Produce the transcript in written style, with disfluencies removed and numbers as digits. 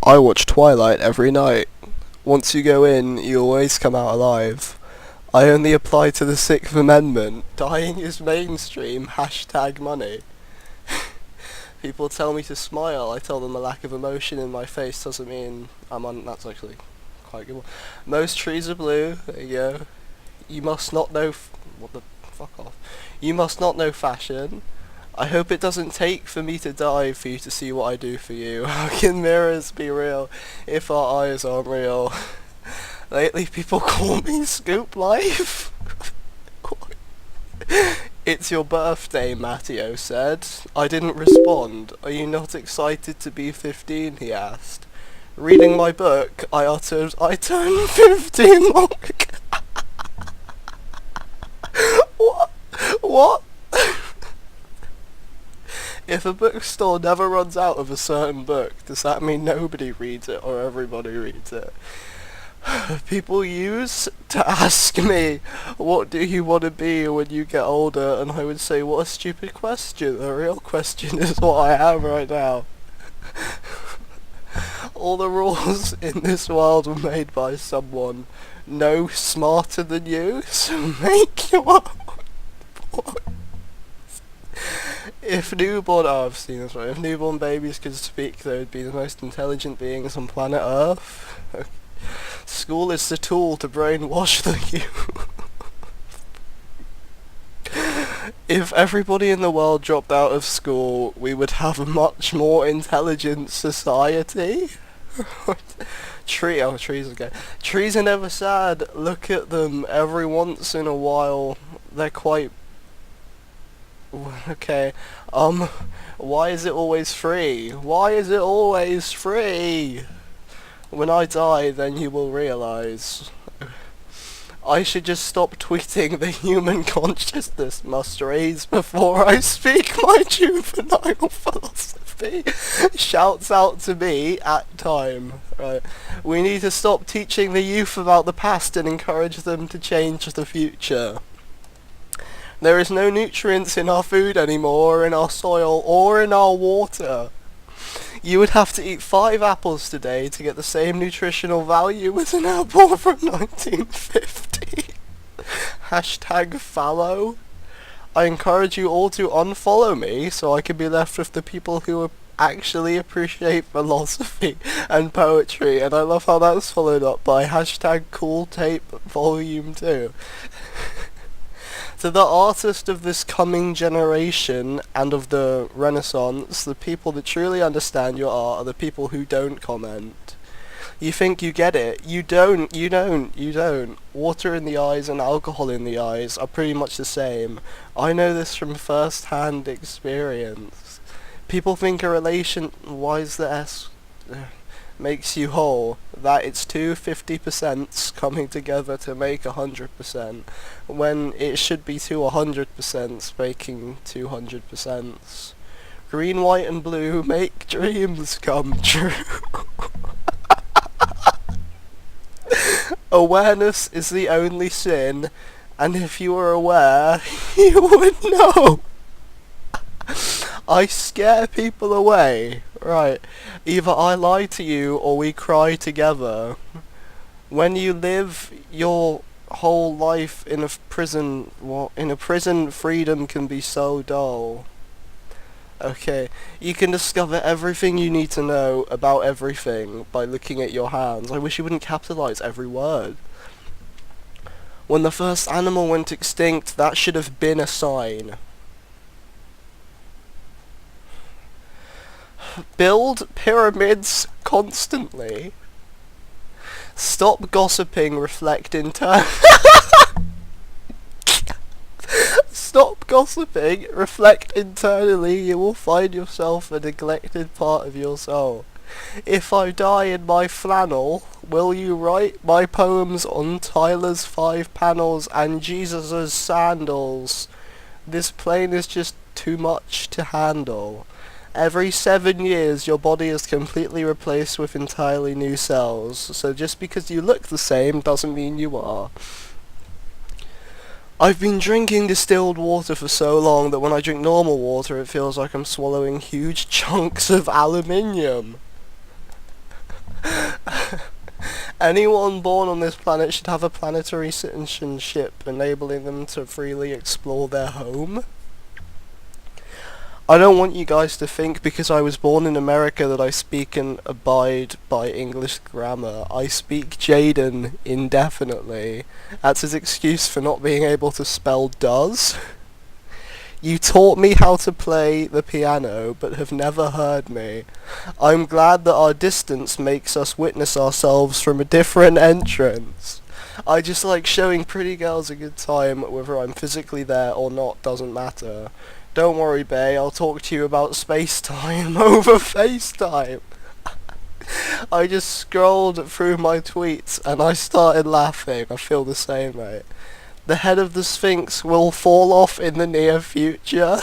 I watch Twilight every night. Once you go in, you always come out alive. I only apply to the Sixth Amendment. Dying is mainstream. Hashtag money. People tell me to smile. I tell them a lack of emotion in my face doesn't mean I'm on. That's actually quite a good one. Most trees are blue. There you go. You must not know. What the fuck off? You must not know fashion. I hope it doesn't take for me to die for you to see what I do for you. How can mirrors be real if our eyes aren't real? Lately people call me Scoop Life. It's your birthday, Matteo said. I didn't respond. Are you not excited to be 15, he asked. Reading my book, I uttered, I turned 15, Mark. What? If a bookstore never runs out of a certain book, does that mean nobody reads it or everybody reads it? People used to ask me, what do you want to be when you get older? And I would say, what a stupid question. The real question is what I am right now. All the rules in this world were made by someone no smarter than you, so make your own. If newborn babies could speak, they would be the most intelligent beings on planet Earth. School is the tool to brainwash the youth. If everybody in the world dropped out of school, we would have a much more intelligent society. Trees again. Trees are never sad. Look at them. Every once in a while, they're quite... Okay, why is it always free? Why is it always free? When I die, then you will realise. I should just stop tweeting the human consciousness must raise before I speak my juvenile philosophy. Shouts out to me at time. Right. We need to stop teaching the youth about the past and encourage them to change the future. There is no nutrients in our food anymore, or in our soil, or in our water. You would have to eat 5 apples today to get the same nutritional value as an apple from 1950. Hashtag fallow. I encourage you all to unfollow me so I can be left with the people who actually appreciate philosophy and poetry, and I love how that's followed up by hashtag cool tape volume 2. To the artist of this coming generation and of the Renaissance, the people that truly understand your art are the people who don't comment. You think you get it. You don't. Water in the eyes and alcohol in the eyes are pretty much the same. I know this from first-hand experience. People think a relation... Why is the S... makes you whole, that it's two 50% coming together to make 100%, when it should be two 100% making 200%. Green, white and blue make dreams come true. Awareness is the only sin, and if you were aware, you would know. I scare people away. Right. Either I lie to you or we cry together. When you live your whole life in a prison, freedom can be so dull. Okay. You can discover everything you need to know about everything by looking at your hands. I wish you wouldn't capitalize every word. When the first animal went extinct, that should have been a sign. Build pyramids constantly. Stop gossiping, reflect internally. Stop gossiping, reflect internally, you will find yourself a neglected part of your soul. If I die in my flannel, will you write my poems on Tyler's 5 panels and Jesus's sandals? This plane is just too much to handle. Every 7 years your body is completely replaced with entirely new cells, so just because you look the same doesn't mean you are. I've been drinking distilled water for so long that when I drink normal water it feels like I'm swallowing huge chunks of aluminium. Anyone born on this planet should have a planetary citizenship, enabling them to freely explore their home. I don't want you guys to think because I was born in America that I speak and abide by English grammar. I speak Jaden indefinitely. That's his excuse for not being able to spell does. You taught me how to play the piano, but have never heard me. I'm glad that our distance makes us witness ourselves from a different entrance. I just like showing pretty girls a good time, whether I'm physically there or not doesn't matter. Don't worry, Bay, I'll talk to you about space-time over FaceTime. I just scrolled through my tweets and I started laughing. I feel the same, mate. The head of the Sphinx will fall off in the near future.